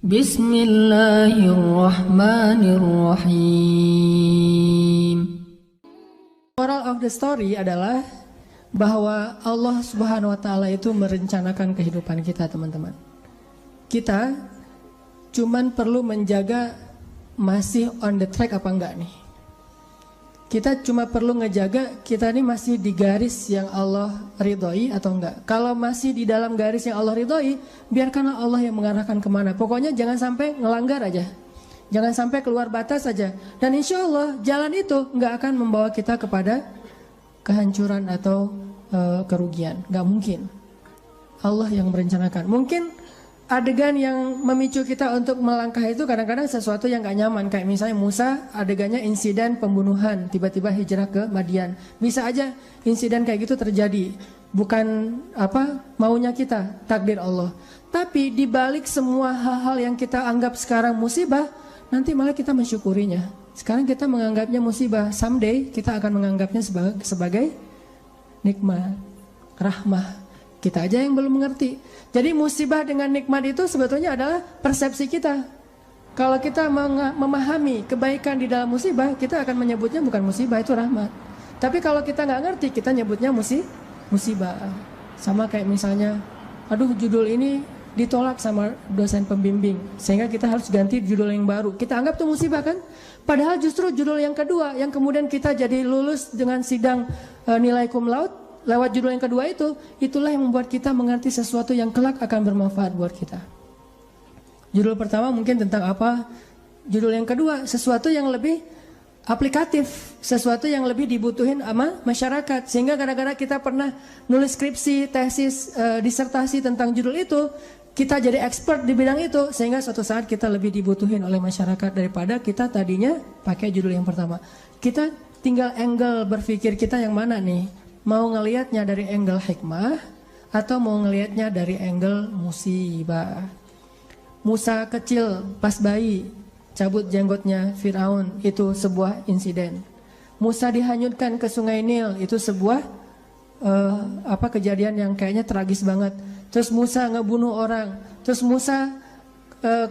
Bismillahirrahmanirrahim. Moral of the story adalah bahwa Allah Subhanahu wa Ta'ala itu merencanakan kehidupan kita, teman-teman. Kita cuman perlu menjaga masih on the track apa enggak nih. Kita cuma perlu ngejaga kita ini masih di garis yang Allah ridhoi atau enggak. Kalau masih di dalam garis yang Allah ridhoi, biarkanlah Allah yang mengarahkan kemana. Pokoknya jangan sampai ngelanggar aja. Jangan sampai keluar batas aja. Dan insya Allah jalan itu nggak akan membawa kita kepada kehancuran atau kerugian. Nggak mungkin. Allah yang merencanakan. Mungkin adegan yang memicu kita untuk melangkah itu kadang-kadang sesuatu yang gak nyaman. Kayak misalnya Musa, adegannya insiden pembunuhan, tiba-tiba hijrah ke Madian. Bisa aja insiden kayak gitu terjadi, bukan maunya kita, takdir Allah. Tapi dibalik semua hal-hal yang kita anggap sekarang musibah, nanti malah kita mensyukurinya. Sekarang kita menganggapnya musibah, someday kita akan menganggapnya sebagai nikmat, rahmah. Kita aja yang belum mengerti. Jadi musibah dengan nikmat itu sebetulnya adalah persepsi kita. Kalau kita memahami kebaikan di dalam musibah, kita akan menyebutnya bukan musibah, itu rahmat. Tapi kalau kita nggak ngerti, kita nyebutnya musibah. Sama kayak misalnya, aduh judul ini ditolak sama dosen pembimbing, sehingga kita harus ganti judul yang baru. Kita anggap itu musibah kan? Padahal justru judul yang kedua, yang kemudian kita jadi lulus dengan sidang nilai cum laude, lewat judul yang kedua itulah yang membuat kita mengerti sesuatu yang kelak akan bermanfaat buat kita. Judul pertama mungkin tentang apa, judul yang kedua sesuatu yang lebih aplikatif, sesuatu yang lebih dibutuhin sama masyarakat. Sehingga gara-gara kita pernah nulis skripsi, tesis, disertasi tentang judul itu, kita jadi expert di bidang itu, sehingga suatu saat kita lebih dibutuhin oleh masyarakat daripada kita tadinya pakai judul yang pertama. Kita tinggal angle berpikir kita yang mana nih? Mau ngelihatnya dari angle hikmah atau mau ngelihatnya dari angle musibah. Musa kecil pas bayi cabut jenggotnya Firaun, itu sebuah insiden. Musa dihanyutkan ke Sungai Nil, itu sebuah kejadian yang kayaknya tragis banget. Terus Musa ngebunuh orang, terus Musa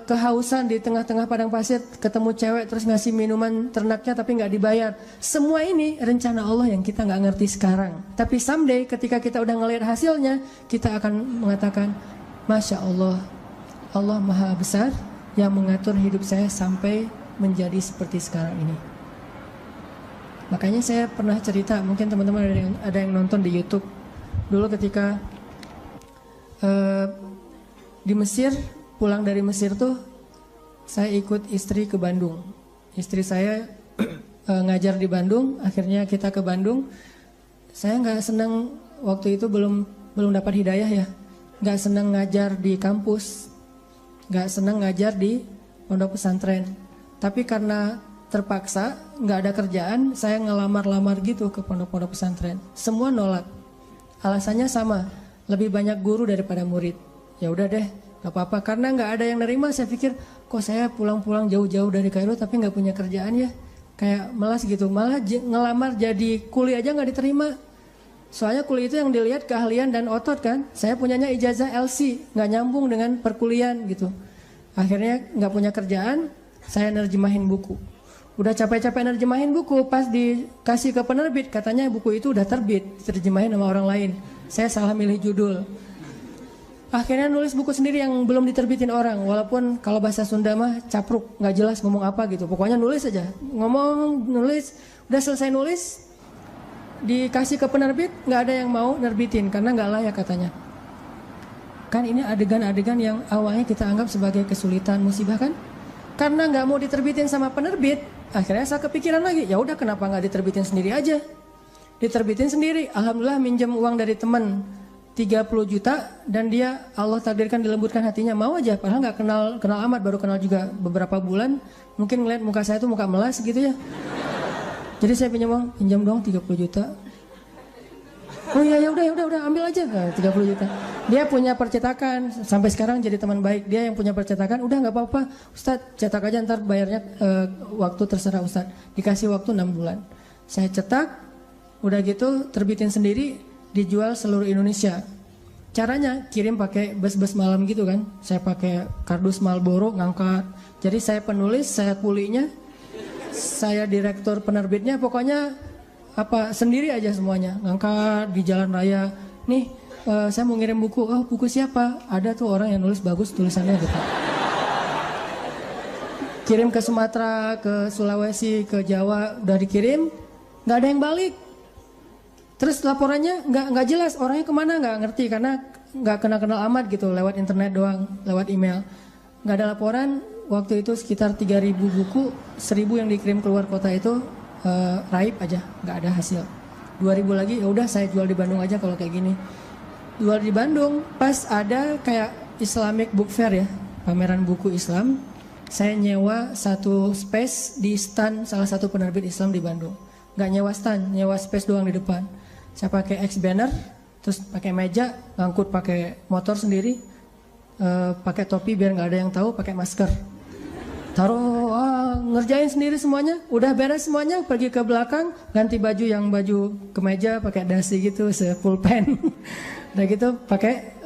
kehausan di tengah-tengah padang pasir, ketemu cewek terus ngasih minuman ternaknya tapi nggak dibayar. Semua ini rencana Allah yang kita nggak ngerti sekarang. Tapi someday ketika kita udah ngelihat hasilnya, kita akan mengatakan, Masya Allah, Allah Maha Besar yang mengatur hidup saya sampai menjadi seperti sekarang ini. Makanya saya pernah cerita, mungkin teman-teman ada yang nonton di YouTube. Dulu ketika di Mesir, pulang dari Mesir tuh, saya ikut istri ke Bandung. Istri saya ngajar di Bandung, akhirnya kita ke Bandung. Saya nggak senang waktu itu belum dapat hidayah ya, nggak senang ngajar di kampus, nggak senang ngajar di pondok pesantren. Tapi karena terpaksa, nggak ada kerjaan, saya ngelamar-lamar gitu ke pondok-pondok pesantren. Semua nolak, alasannya sama, lebih banyak guru daripada murid. Ya udah deh, gak apa-apa, karena gak ada yang nerima. Saya pikir, kok saya pulang-pulang jauh-jauh dari Kairo tapi gak punya kerjaan ya, kayak malas gitu. Malah ngelamar jadi kuli aja gak diterima. Soalnya kuli itu yang dilihat keahlian dan otot kan. Saya punyanya ijazah LC, gak nyambung dengan perkuliahan gitu. Akhirnya gak punya kerjaan, saya nerjemahin buku. Udah capek-capek nerjemahin buku, pas dikasih ke penerbit, katanya buku itu udah terbit, diterjemahin sama orang lain. Saya salah milih judul. Akhirnya nulis buku sendiri yang belum diterbitin orang. Walaupun kalau bahasa Sunda mah capruk, gak jelas ngomong apa gitu. Pokoknya nulis aja, nulis. Udah selesai nulis, dikasih ke penerbit, gak ada yang mau nerbitin karena gak layak katanya. Kan ini adegan-adegan yang awalnya kita anggap sebagai kesulitan, musibah kan. Karena gak mau diterbitin sama penerbit, akhirnya saya kepikiran lagi, ya udah kenapa gak diterbitin sendiri aja. Diterbitin sendiri, alhamdulillah minjem uang dari teman 30 juta, dan dia Allah takdirkan dilembutkan hatinya, mau aja, padahal nggak kenal amat, baru kenal juga beberapa bulan, mungkin ngeliat muka saya tuh muka melas gitu ya. Jadi saya pinjam dong 30 juta. Oh iya, ya udah ambil aja, 30 juta. Dia punya percetakan, sampai sekarang jadi teman baik. Dia yang punya percetakan, udah nggak apa-apa, Ustadz cetak aja, ntar bayarnya waktu terserah Ustadz. Dikasih waktu 6 bulan. Saya cetak, udah gitu terbitin sendiri, dijual seluruh Indonesia. Caranya kirim pakai bus-bus malam gitu kan. Saya pakai kardus Marlboro ngangkat. Jadi saya penulis, saya kulinya, saya direktur penerbitnya, pokoknya apa sendiri aja semuanya. Ngangkat di jalan raya. Nih, saya mau ngirim buku. Oh, buku siapa? Ada tuh orang yang nulis bagus tulisannya gitu. Kirim ke Sumatera, ke Sulawesi, ke Jawa, udah dikirim, nggak ada yang balik. Terus laporannya nggak jelas, orangnya kemana nggak ngerti karena nggak kenal amat gitu, lewat internet doang, lewat email. Nggak ada laporan. Waktu itu sekitar 3.000 buku, 1.000 yang dikirim keluar kota itu raib aja, nggak ada hasil. 2.000 lagi, ya udah saya jual di Bandung aja kalau kayak gini. Jual di Bandung, pas ada kayak Islamic Book Fair ya, pameran buku Islam. Saya nyewa satu space di stand salah satu penerbit Islam di Bandung. Nggak nyewa stand, nyewa space doang di depan. Saya pakai X banner, terus pakai meja, ngangkut pakai motor sendiri, pakai topi biar nggak ada yang tahu, pakai masker. Taruh, ngerjain sendiri semuanya, udah beres semuanya, pergi ke belakang, ganti baju yang baju kemeja, pakai dasi gitu, full pen. Udah gitu, pakai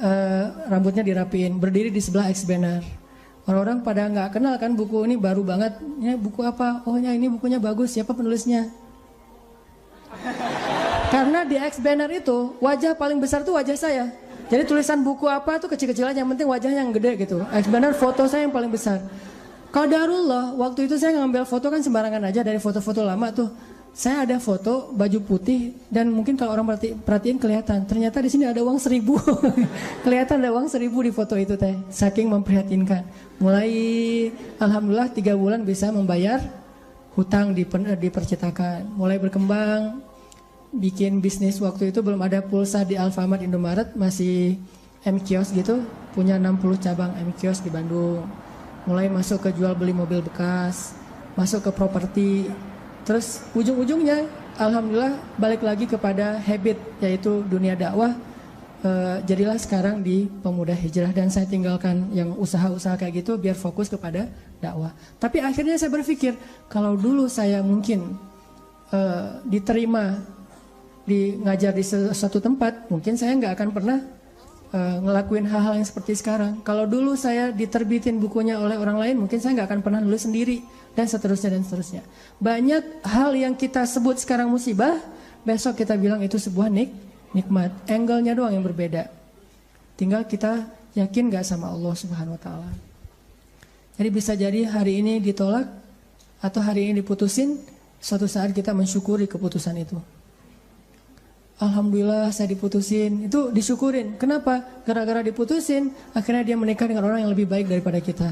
rambutnya dirapiin, berdiri di sebelah X banner. Orang-orang pada nggak kenal kan buku ini baru banget, ini buku apa? Oh ya ini bukunya bagus, siapa penulisnya? Karena di X banner itu wajah paling besar tuh wajah saya. Jadi tulisan buku apa tuh kecil-kecil aja, yang penting wajahnya yang gede gitu. X banner foto saya yang paling besar. Qadarullah, waktu itu saya ngambil foto kan sembarangan aja dari foto-foto lama tuh. Saya ada foto baju putih dan mungkin kalau orang perhatiin kelihatan. Ternyata di sini ada uang 1.000. Kelihatan ada uang 1.000 di foto itu teh. Saking memprihatinkan. Mulai alhamdulillah 3 bulan bisa membayar hutang di percetakan. Mulai berkembang. Bikin bisnis waktu itu belum ada pulsa di Alfamart, Indomaret, masih M-Kios gitu, punya 60 cabang M-Kios di Bandung. Mulai masuk ke jual beli mobil bekas, masuk ke properti. Terus ujung-ujungnya alhamdulillah balik lagi kepada habit, yaitu dunia dakwah. Jadilah sekarang di Pemuda Hijrah dan saya tinggalkan yang usaha-usaha kayak gitu biar fokus kepada dakwah. Tapi akhirnya saya berpikir kalau dulu saya mungkin diterima ngajar di suatu tempat, mungkin saya nggak akan pernah ngelakuin hal-hal yang seperti sekarang. Kalau dulu saya diterbitin bukunya oleh orang lain, mungkin saya nggak akan pernah nulis sendiri, dan seterusnya dan seterusnya. Banyak hal yang kita sebut sekarang musibah, besok kita bilang itu sebuah nikmat. Angle-nya doang yang berbeda. Tinggal kita yakin nggak sama Allah Subhanahu Wa Taala. Jadi bisa jadi hari ini ditolak atau hari ini diputusin, suatu saat kita mensyukuri keputusan itu. Alhamdulillah saya diputusin, itu disyukurin. Kenapa? Gara-gara diputusin, akhirnya dia menikah dengan orang yang lebih baik daripada kita.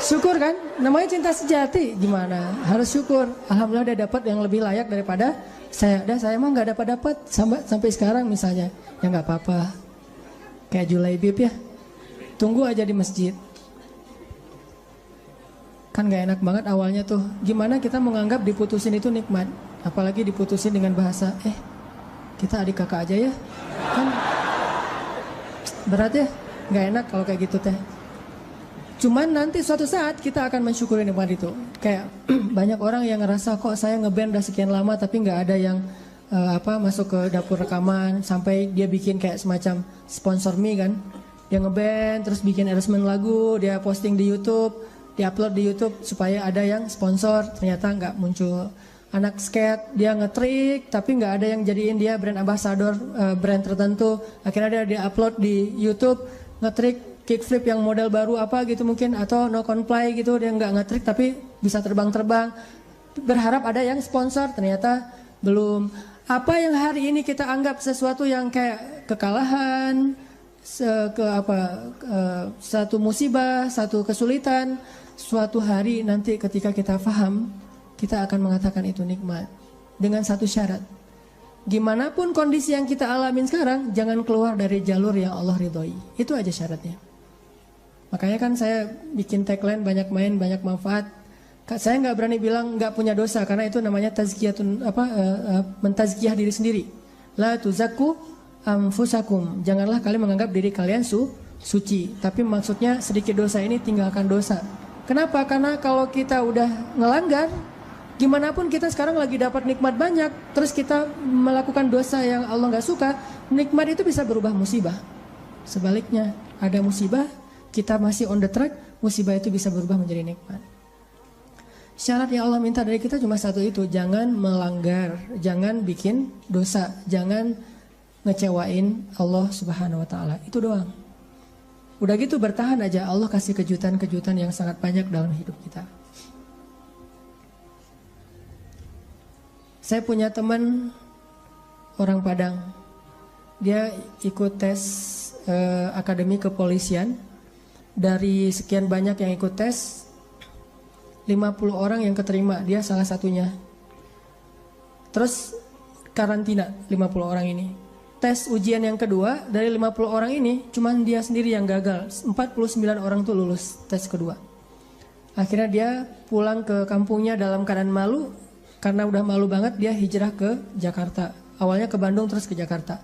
Syukur kan? Namanya cinta sejati. Gimana? Harus syukur. Alhamdulillah dia dapat yang lebih layak daripada saya. Dan saya mah nggak dapat sampai sekarang misalnya. Ya nggak apa-apa. Kayak Julaibib ya. Tunggu aja di masjid. Kan gak enak banget awalnya tuh. Gimana kita menganggap diputusin itu nikmat. Apalagi diputusin dengan bahasa, kita adik kakak aja ya. Kan berat ya. Gak enak kalau kayak gitu teh. Cuman nanti suatu saat kita akan mensyukuri nikmat itu. Kayak banyak orang yang ngerasa kok saya ngeband udah sekian lama tapi gak ada yang masuk ke dapur rekaman. Sampai dia bikin kayak semacam sponsor me kan. Dia ngeband terus bikin arrangement lagu. Dia posting di YouTube. Diupload di YouTube supaya ada yang sponsor, ternyata nggak muncul. Anak skate dia ngetrik tapi nggak ada yang jadiin dia brand ambassador brand tertentu. Akhirnya dia upload di YouTube ngetrik kickflip yang model baru apa gitu mungkin, atau no comply gitu, dia nggak ngetrik tapi bisa terbang-terbang. Berharap ada yang sponsor, ternyata belum. Apa yang hari ini kita anggap sesuatu yang kayak kekalahan, satu musibah, satu kesulitan, suatu hari nanti ketika kita paham, kita akan mengatakan itu nikmat. Dengan satu syarat. Gimana pun kondisi yang kita alamin sekarang, jangan keluar dari jalur yang Allah ridhoi. Itu aja syaratnya. Makanya kan saya bikin tagline banyak main, banyak manfaat. Saya nggak berani bilang nggak punya dosa, karena itu namanya tazkiyatun, mentazkiyah diri sendiri. La tuzakku anfusakum. Janganlah kalian menganggap diri kalian suci. Tapi maksudnya sedikit dosa ini tinggalkan dosa. Kenapa? Karena kalau kita udah ngelanggar, Gimana pun kita sekarang lagi dapat nikmat banyak, terus kita melakukan dosa yang Allah nggak suka, nikmat itu bisa berubah musibah. Sebaliknya, ada musibah, kita masih on the track, musibah itu bisa berubah menjadi nikmat. Syarat yang Allah minta dari kita cuma satu itu, jangan melanggar, jangan bikin dosa, jangan ngecewain Allah Subhanahu wa Ta'ala. Itu doang. Udah gitu bertahan aja, Allah kasih kejutan-kejutan yang sangat banyak dalam hidup kita. Saya punya teman orang Padang, dia ikut tes akademi kepolisian. Dari sekian banyak yang ikut tes, 50 orang yang keterima, dia salah satunya. Terus karantina 50 orang ini. Tes ujian yang kedua, dari 50 orang ini cuman dia sendiri yang gagal. 49 orang tuh lulus tes kedua. Akhirnya dia pulang ke kampungnya dalam keadaan malu. Karena udah malu banget, dia hijrah ke Jakarta. Awalnya ke Bandung terus ke Jakarta.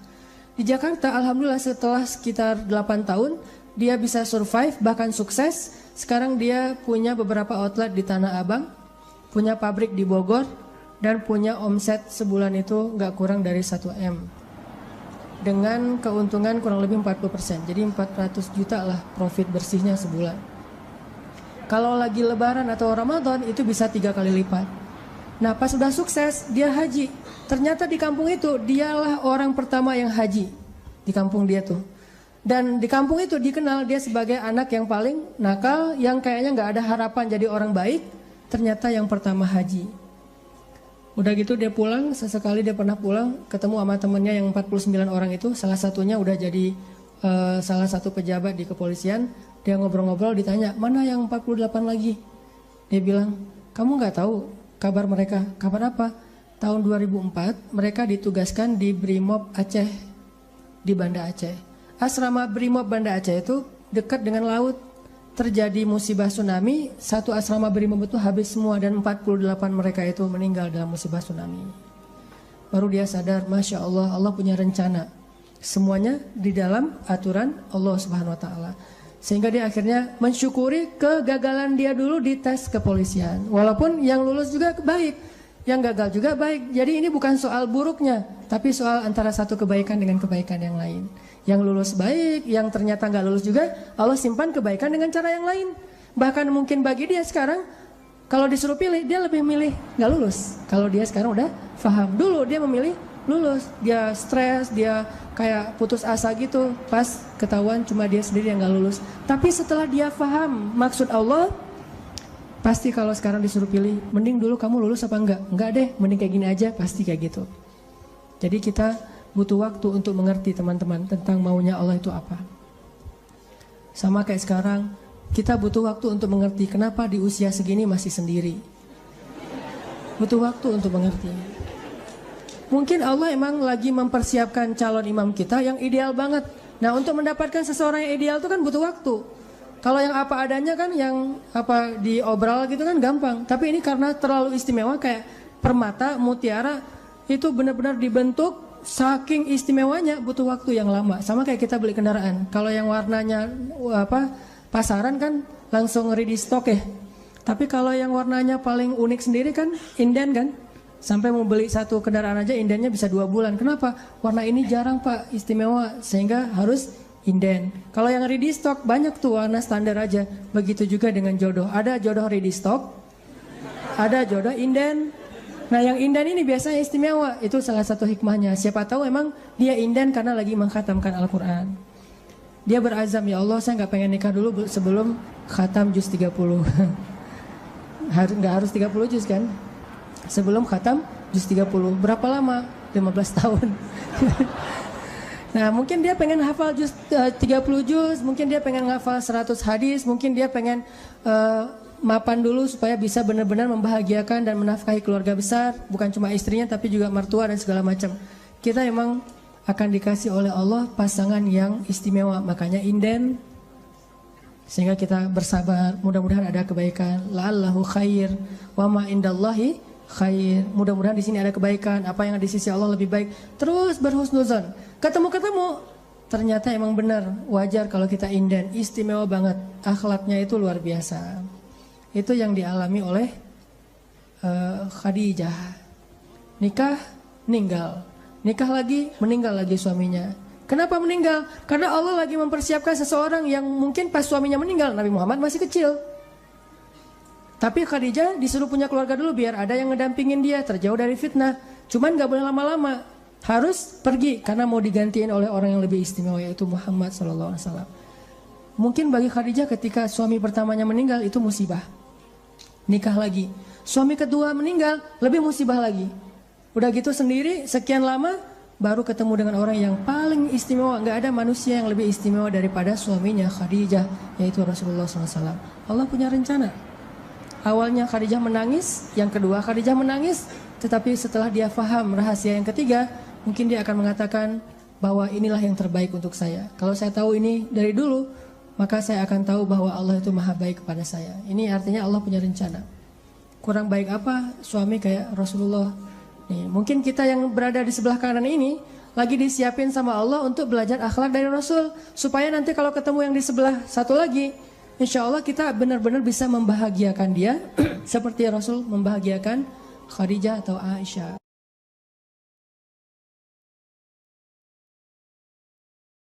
Di Jakarta alhamdulillah setelah sekitar 8 tahun dia bisa survive, bahkan sukses. Sekarang dia punya beberapa outlet di Tanah Abang, punya pabrik di Bogor, dan punya omset sebulan itu gak kurang dari 1 M. Dengan keuntungan kurang lebih 40%, jadi 400 juta lah profit bersihnya sebulan. Kalau lagi lebaran atau Ramadan itu bisa 3 kali lipat. Nah pas sudah sukses dia haji. Ternyata di kampung itu dialah orang pertama yang haji di kampung dia tuh. Dan di kampung itu dikenal dia sebagai anak yang paling nakal, yang kayaknya gak ada harapan jadi orang baik. Ternyata yang pertama haji. Udah gitu dia pulang, sesekali dia pernah pulang ketemu sama temennya yang 49 orang itu. Salah satunya udah jadi salah satu pejabat di kepolisian. Dia ngobrol-ngobrol, ditanya mana yang 48 lagi. Dia bilang, kamu gak tahu kabar mereka? Kabar apa? Tahun 2004 mereka ditugaskan di Brimob Aceh, di Banda Aceh. Asrama Brimob Banda Aceh itu dekat dengan laut. Terjadi musibah tsunami, satu asrama Brimob itu habis semua dan 48 mereka itu meninggal dalam musibah tsunami. Baru dia sadar, Masya Allah, Allah punya rencana. Semuanya di dalam aturan Allah Subhanahu wa Ta'ala. Sehingga dia akhirnya mensyukuri kegagalan dia dulu di tes kepolisian. Walaupun yang lulus juga baik, yang gagal juga baik. Jadi ini bukan soal buruknya, tapi soal antara satu kebaikan dengan kebaikan yang lain. Yang lulus baik, yang ternyata nggak lulus juga, Allah simpan kebaikan dengan cara yang lain. Bahkan mungkin bagi dia sekarang, kalau disuruh pilih, dia lebih milih nggak lulus. Kalau dia sekarang udah paham, dulu dia memilih lulus, dia stres, dia kayak putus asa gitu. Pas ketahuan cuma dia sendiri yang nggak lulus. Tapi setelah dia paham maksud Allah, pasti kalau sekarang disuruh pilih, mending dulu kamu lulus apa enggak? Enggak deh, mending kayak gini aja, pasti kayak gitu. Jadi kita butuh waktu untuk mengerti teman-teman tentang maunya Allah itu apa. Sama kayak sekarang, kita butuh waktu untuk mengerti kenapa di usia segini masih sendiri. Butuh waktu untuk mengerti. Mungkin Allah emang lagi mempersiapkan calon imam kita yang ideal banget. Nah untuk mendapatkan seseorang yang ideal itu kan butuh waktu. Kalau yang apa adanya kan, yang apa diobral gitu kan gampang. Tapi ini karena terlalu istimewa kayak permata, mutiara, itu benar-benar dibentuk. Saking istimewanya butuh waktu yang lama. Sama kayak kita beli kendaraan. Kalau yang warnanya pasaran kan langsung ready stock ya. Tapi kalau yang warnanya paling unik sendiri kan inden kan. Sampai mau beli satu kendaraan aja indennya bisa 2 bulan. Kenapa? Warna ini jarang Pak, istimewa, sehingga harus inden. Kalau yang ready stock banyak tuh warna standar aja. Begitu juga dengan jodoh. Ada jodoh ready stock, ada jodoh inden. Nah yang inden ini biasanya istimewa, itu salah satu hikmahnya. Siapa tahu emang dia inden karena lagi mengkhatamkan Al-Quran. Dia berazam, ya Allah saya gak pengen nikah dulu sebelum khatam juz 30. Gak harus 30 juz kan? Sebelum khatam juz 30. Berapa lama? 15 tahun. Nah mungkin dia pengen hafal juz 30 juz, mungkin dia pengen hafal 100 hadis, mungkin dia pengen mapan dulu supaya bisa benar-benar membahagiakan dan menafkahi keluarga besar, bukan cuma istrinya tapi juga mertua dan segala macam. Kita emang akan dikasih oleh Allah pasangan yang istimewa, makanya inden. Sehingga kita bersabar, mudah-mudahan ada kebaikan. La'allahu khair wa ma indallahi khair. Mudah-mudahan di sini ada kebaikan, apa yang ada di sisi Allah lebih baik. Terus berhusnuzon. Ketemu-ketemu ternyata emang benar, wajar kalau kita inden, istimewa banget. Akhlaknya itu luar biasa. Itu yang dialami oleh Khadijah. Nikah, meninggal. Nikah lagi, meninggal lagi suaminya. Kenapa meninggal? Karena Allah lagi mempersiapkan seseorang yang mungkin pas suaminya meninggal, Nabi Muhammad masih kecil. Tapi Khadijah disuruh punya keluarga dulu biar ada yang ngedampingin dia, terjauh dari fitnah. Cuman gak boleh lama-lama, harus pergi karena mau digantiin oleh orang yang lebih istimewa, yaitu Muhammad SAW. Mungkin bagi Khadijah ketika suami pertamanya meninggal itu musibah. Nikah lagi, suami kedua meninggal, lebih musibah lagi. Udah gitu sendiri, sekian lama, baru ketemu dengan orang yang paling istimewa. Gak ada manusia yang lebih istimewa daripada suaminya Khadijah, yaitu Rasulullah SAW. Allah punya rencana. Awalnya Khadijah menangis, yang kedua Khadijah menangis, tetapi setelah dia faham rahasia yang ketiga, mungkin dia akan mengatakan bahwa inilah yang terbaik untuk saya. Kalau saya tahu ini dari dulu, maka saya akan tahu bahwa Allah itu maha baik kepada saya. Ini artinya Allah punya rencana. Kurang baik apa suami kayak Rasulullah? Nih, mungkin kita yang berada di sebelah kanan ini lagi disiapin sama Allah untuk belajar akhlak dari Rasul, supaya nanti kalau ketemu yang di sebelah satu lagi, insya Allah kita benar-benar bisa membahagiakan dia seperti Rasul membahagiakan Khadijah atau Aisyah.